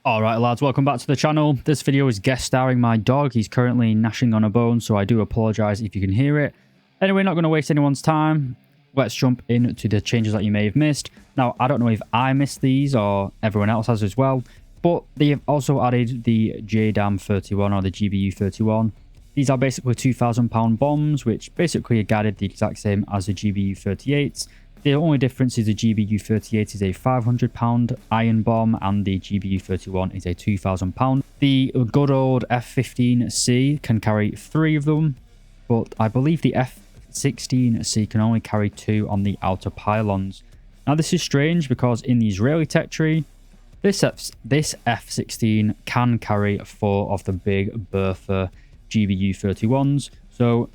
Alright lads, welcome back to the channel. This video is guest starring my dog. He's currently gnashing on a bone, so I do apologise if you can hear it. Anyway, not going to waste anyone's time. Let's jump into the changes that you may have missed. Now, I don't know if I missed these or everyone else has as well, but they have also added the JDAM31 or the GBU31. These are basically £2,000 bombs, which basically are guided the exact same as the GBU38s. The only difference is the GBU38 is a £500 iron bomb and the GBU31 is a £2,000. The good old F15C can carry 3 of them, but I believe the F16C can only carry 2 on the outer pylons. Now this is strange because in the Israeli tech tree, this F16 can carry 4 of the big Bertha GBU31s. So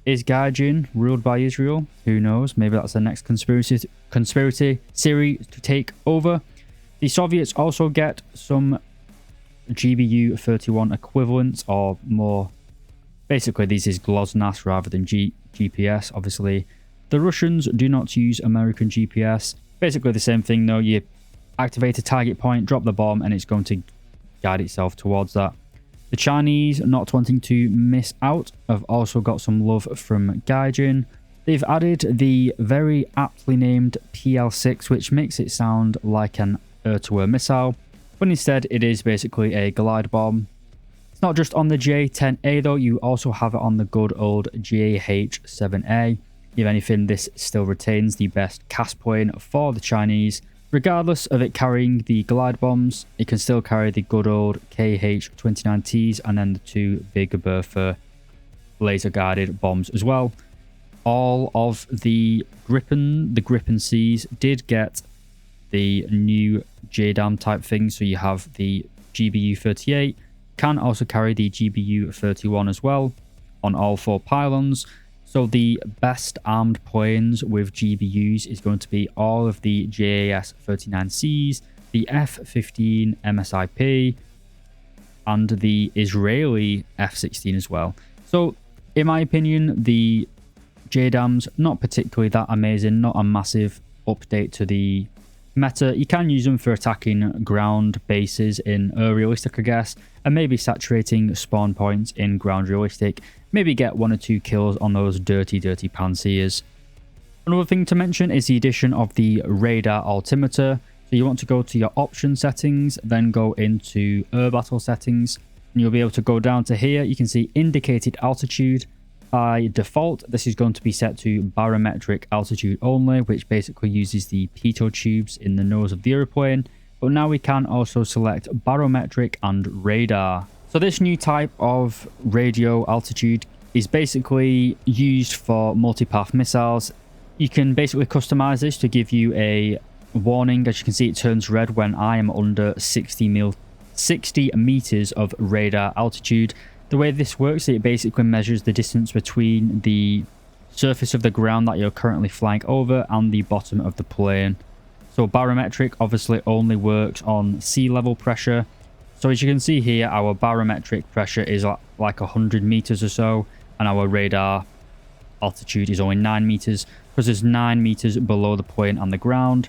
is Gaijin ruled by Israel? Who knows? Maybe that's the next conspiracy theory to take over. The Soviets also get some GBU31 equivalents, or more. Basically, this is GLONASS rather than GPS. Obviously, the Russians do not use American GPS. Basically, the same thing though. You activate a target point, drop the bomb, and it's going to guide itself towards that. The Chinese, not wanting to miss out, have also got some love from Gaijin. They've added the very aptly named PL6, which makes it sound like an air-to-air missile, but instead it is basically a glide bomb. It's not just on the J10A though, you also have it on the good old JH7A. If anything, this still retains the best cast plane for the Chinese. Regardless of it carrying the glide bombs, it can still carry the good old KH-29Ts and then the 2 big Bertha laser guided bombs as well. All of the Gripen Cs did get the new JDAM type thing, so you have the GBU-38, can also carry the GBU-31 as well on all 4 pylons. So the best armed planes with GBUs is going to be all of the JAS-39Cs, the F-15 MSIP, and the Israeli F-16 as well. So in my opinion, the JDAMs, not particularly that amazing, not a massive update to the meta. You can use them for attacking ground bases in realistic, I guess, and maybe saturating spawn points in ground realistic. Maybe get 1 or 2 kills on those dirty pansiers. Another thing to mention is the addition of the radar altimeter. So you want to go to your option settings, then go into air battle settings, and you'll be able to go down to here. You can see indicated altitude. By default, this is going to be set to barometric altitude only, which basically uses the pitot tubes in the nose of the airplane. But now we can also select barometric and radar. So this new type of radio altitude is basically used for multipath missiles. You can basically customize this to give you a warning. As you can see, it turns red when I am under 60 meters of radar altitude. The way this works, it basically measures the distance between the surface of the ground that you're currently flying over and the bottom of the plane. So barometric obviously only works on sea level pressure. So as you can see here, our barometric pressure is like 100 meters or so, and our radar altitude is only 9 meters, because there's 9 meters below the plane and the ground.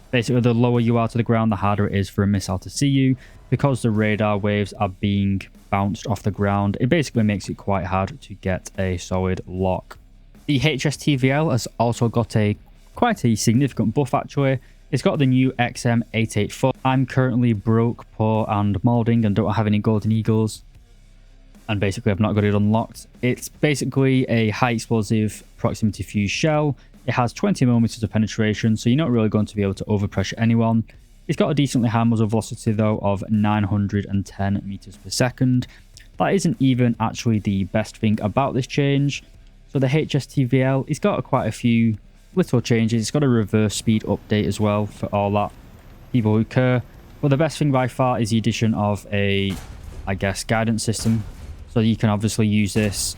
Basically, the lower you are to the ground, the harder it is for a missile to see you, because the radar waves are being bounced off the ground. It basically makes it quite hard to get a solid lock. The HSTV-L has also got quite a significant buff actually. It's got the new XM884. I'm currently broke, poor and moulding and don't have any golden eagles. And basically I've not got it unlocked. It's basically a high explosive proximity fuse shell. It has 20mm of penetration, so you're not really going to be able to overpressure anyone. It's got a decently high muzzle velocity though of 910 meters per second. That isn't even actually the best thing about this change. So the HSTV-L, it's got quite a few little changes. It's got a reverse speed update as well for all that people who care. But the best thing by far is the addition of a, I guess, guidance system. So you can obviously use this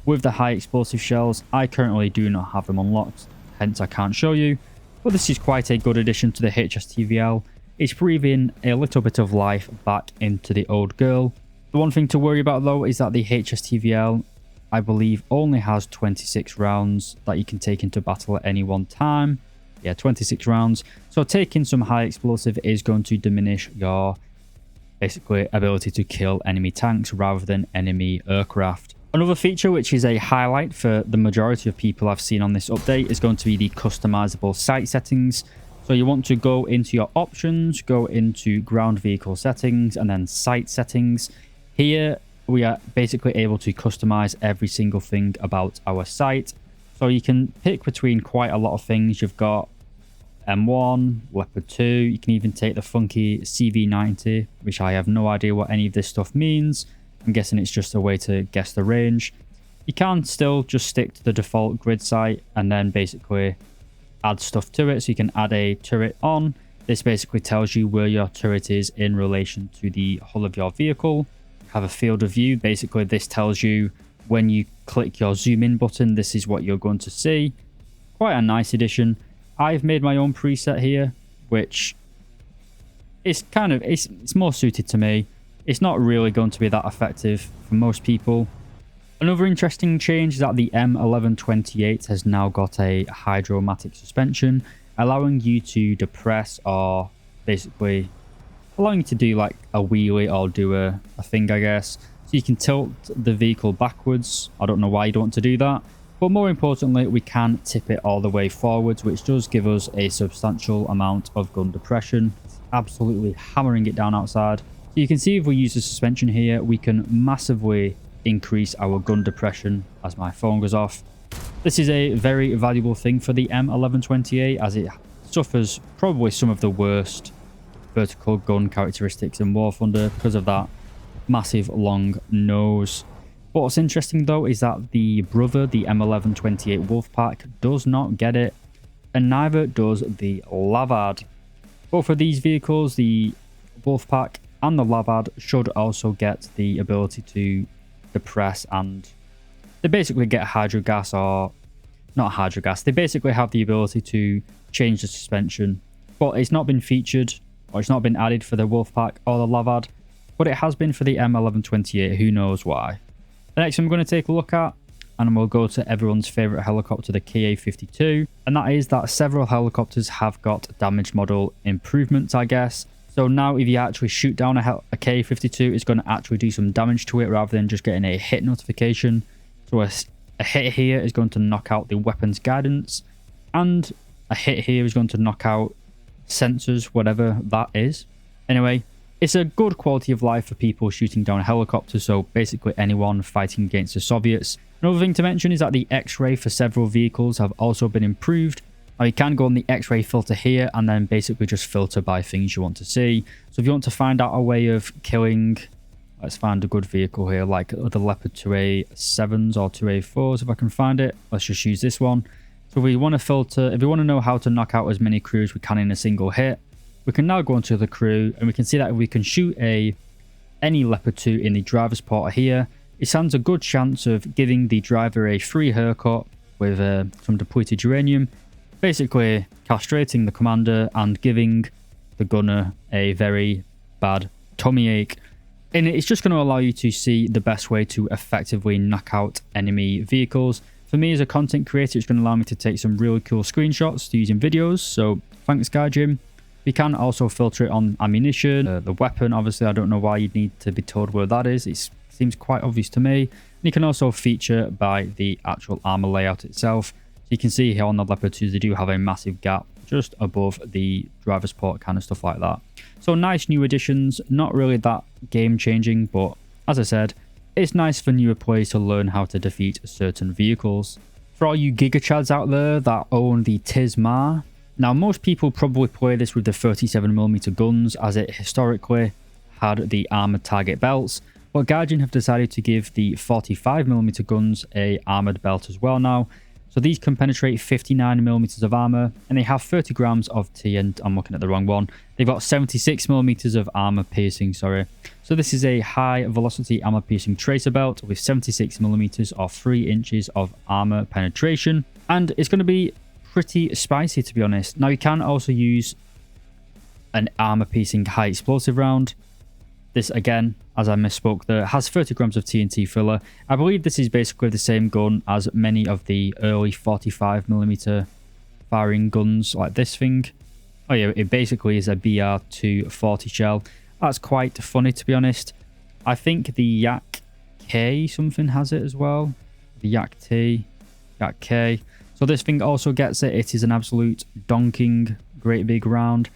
with the high explosive shells. I currently do not have them unlocked, hence I can't show you. But this is quite a good addition to the HSTV-L. It's breathing a little bit of life back into the old girl. The one thing to worry about though is that the HSTV-L, I believe, only has 26 rounds that you can take into battle at any one time. Yeah, 26 rounds. So taking some high explosive is going to diminish your basically ability to kill enemy tanks rather than enemy aircraft. Another feature which is a highlight for the majority of people I've seen on this update is going to be the customizable sight settings. So you want to go into your options, go into ground vehicle settings, and then sight settings. Here we are basically able to customize every single thing about our sight. So you can pick between quite a lot of things. You've got M1, Leopard 2, you can even take the funky CV90, which I have no idea what any of this stuff means. I'm guessing it's just a way to guess the range. You can still just stick to the default grid sight and then basically add stuff to it. So you can add a turret on. This basically tells you where your turret is in relation to the hull of your vehicle. Have a field of view. Basically this tells you when you click your zoom in button, this is what you're going to see. Quite a nice addition. I've made my own preset here, which is kind of, it's more suited to me. It's not really going to be that effective for most people. Another interesting change is that the M1128 has now got a hydromatic suspension, allowing you to depress or basically allowing you to do like a wheelie or do a thing, I guess. So you can tilt the vehicle backwards. I don't know why you'd want to do that. But more importantly, we can tip it all the way forwards, which does give us a substantial amount of gun depression. It's absolutely hammering it down outside. So you can see if we use the suspension here, we can massively increase our gun depression as my phone goes off. This is a very valuable thing for the M1128 as it suffers probably some of the worst vertical gun characteristics in War Thunder because of that massive long nose. But what's interesting though is that the brother, the M1128 Wolfpack, does not get it, and neither does the Lavard. Both of these vehicles, the Wolfpack and the Lavard, should also get the ability to depress, and they basically get hydrogas, or not hydrogas, they basically have the ability to change the suspension. But it's not been featured, or it's not been added for the Wolfpack or the Lavard, but it has been for the M1128, who knows why. The next one I'm going to take a look at, and we'll go to everyone's favourite helicopter, the KA-52, and that is that several helicopters have got damage model improvements, I guess. So now if you actually shoot down a KA-52, it's going to actually do some damage to it rather than just getting a hit notification. So a hit here is going to knock out the weapons guidance, and a hit here is going to knock out sensors, whatever that is. Anyway, it's a good quality of life for people shooting down a helicopter, so basically anyone fighting against the Soviets. Another thing to mention is that the X-ray for several vehicles have also been improved. Now you can go on the X-ray filter here and then basically just filter by things you want to see. So if you want to find out a way of killing, let's find a good vehicle here, like the Leopard 2A7s or 2A4s if I can find it. Let's just use this one. So if we want to filter, if we want to know how to knock out as many crews we can in a single hit, we can now go into the crew and we can see that if we can shoot any Leopard 2 in the driver's port here, it stands a good chance of giving the driver a free haircut with some depleted uranium, basically castrating the commander and giving the gunner a very bad tummy ache. And it's just going to allow you to see the best way to effectively knock out enemy vehicles. For me as a content creator, it's going to allow me to take some really cool screenshots to use in videos. So thanks, Guy Jim. We can also filter it on ammunition, the weapon. Obviously, I don't know why you'd need to be told where that is. It seems quite obvious to me. And you can also feature by the actual armor layout itself. So you can see here on the Leopard 2s, they do have a massive gap just above the driver's port, kind of stuff like that. So nice new additions, not really that game changing, but as I said, it's nice for newer players to learn how to defeat certain vehicles. For all you Giga Chads out there that own the TIS-MA, now most people probably play this with the 37mm guns as it historically had the armoured target belts, but Guardian have decided to give the 45mm guns a armoured belt as well now. So these can penetrate 59mm of armor, and they have 30 grams of T, and I'm looking at the wrong one. They've got 76mm of armor piercing, sorry. So this is a high velocity armor piercing tracer belt with 76mm or 3 inches of armor penetration, and it's going to be pretty spicy, to be honest. Now you can also use an armor piercing high explosive round. This again, as I misspoke there, has 30 grams of TNT filler. I believe this is basically the same gun as many of the early 45mm firing guns like this thing. Oh yeah, it basically is a BR240 shell. That's quite funny, to be honest. I think the Yak K something has it as well. The Yak T, Yak K. So this thing also gets it. It is an absolute donking great big round.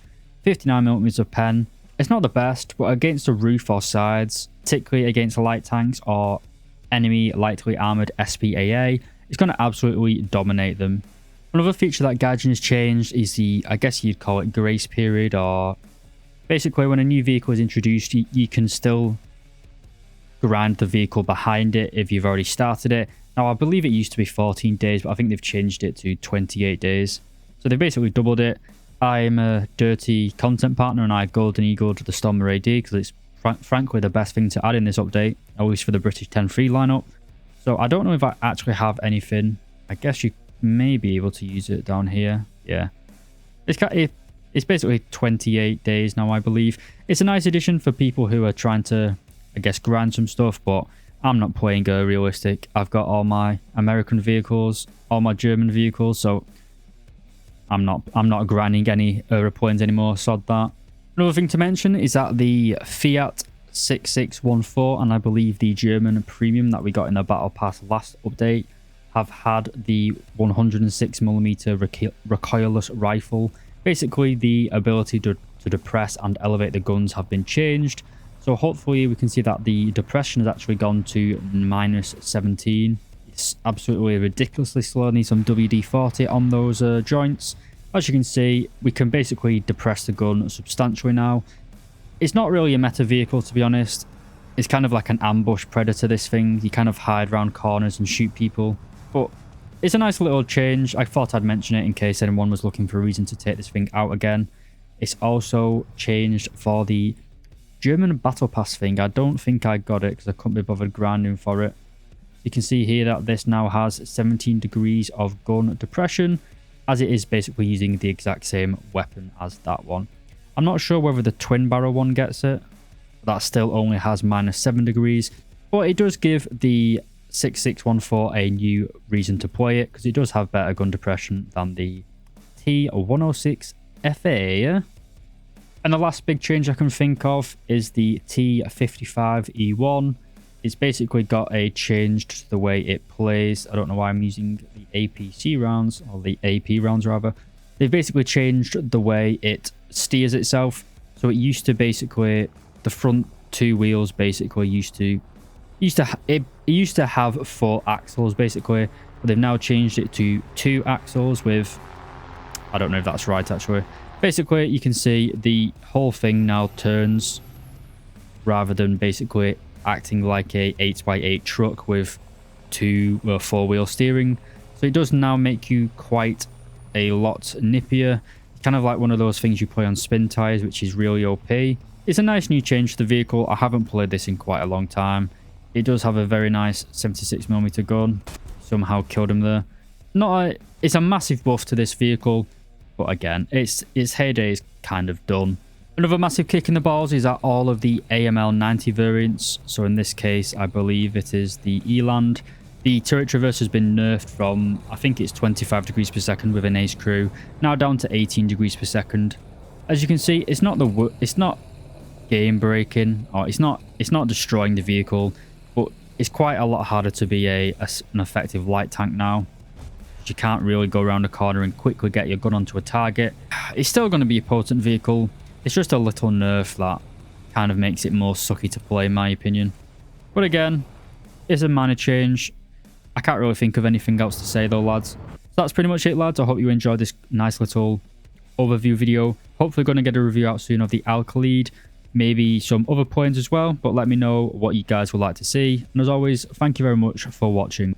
59mm of pen. It's not the best, but against the roof or sides, particularly against light tanks or enemy lightly armored SPAA, it's going to absolutely dominate them. Another feature that Gaijin has changed is the, I guess you'd call it grace period, or basically when a new vehicle is introduced, you can still grind the vehicle behind it if you've already started it. Now, I believe it used to be 14 days, but I think they've changed it to 28 days. So they basically doubled it. I'm a dirty content partner and I golden eagled the Stormer AD because it's frankly the best thing to add in this update, at least for the British 10-3 lineup. So I don't know if I actually have anything. I guess you may be able to use it down here. Yeah. It's basically 28 days now, I believe. It's a nice addition for people who are trying to, I guess, grind some stuff, but I'm not playing realistic. I've got all my American vehicles, all my German vehicles, so I'm not grinding any aeroplanes anymore, sod that. Another thing to mention is that the FIAT 6614 and I believe the German premium that we got in the Battle Pass last update have had the 106mm recoilless rifle. Basically, the ability to depress and elevate the guns have been changed. So hopefully we can see that the depression has actually gone to -17. It's absolutely ridiculously slow. Need some WD-40 on those joints. As you can see, we can basically depress the gun substantially now. It's not really a meta vehicle, to be honest. It's kind of like an ambush predator, this thing. You kind of hide around corners and shoot people. But it's a nice little change. I thought I'd mention it in case anyone was looking for a reason to take this thing out again. It's also changed for the German Battle Pass thing. I don't think I got it because I couldn't be bothered grinding for it. You can see here that this now has 17 degrees of gun depression, as it is basically using the exact same weapon as that one. I'm not sure whether the twin barrel one gets it. That still only has -7 degrees, but it does give the 6614 a new reason to play it because it does have better gun depression than the T106 FA. And the last big change I can think of is the T55E1. It's basically got a change to the way it plays. I don't know why I'm using the APC rounds, or the AP rounds rather. They've basically changed the way it steers itself. So it used to basically, the front two wheels basically used to have 4 axles basically, but they've now changed it to 2 axles with, I don't know if that's right actually. Basically, you can see the whole thing now turns rather than basically acting like a 8x8 truck with 2 or 4-wheel steering. So it does now make you quite a lot nippier. Kind of like one of those things you play on spin tires, which is really OP. It's a nice new change to the vehicle. I haven't played this in quite a long time. It does have a very nice 76mm gun. Somehow killed him there. It's a massive buff to this vehicle. But again, its heyday is kind of done. Another massive kick in the balls is that all of the AML 90 variants, so in this case, I believe it is the Eland, the turret traverse has been nerfed from, I think it's 25 degrees per second with an ace crew, now down to 18 degrees per second. As you can see, it's not game breaking, or it's not destroying the vehicle, but it's quite a lot harder to be an effective light tank now. You can't really go around a corner and quickly get your gun onto a target. It's still going to be a potent vehicle. It's just a little nerf that kind of makes it more sucky to play, in my opinion. But again, it's a minor change. I can't really think of anything else to say though, lads. So that's pretty much it, lads. I hope you enjoyed this nice little overview video. Hopefully going to get a review out soon of the Alkaleed, maybe some other planes as well. But let me know what you guys would like to see. And as always, thank you very much for watching.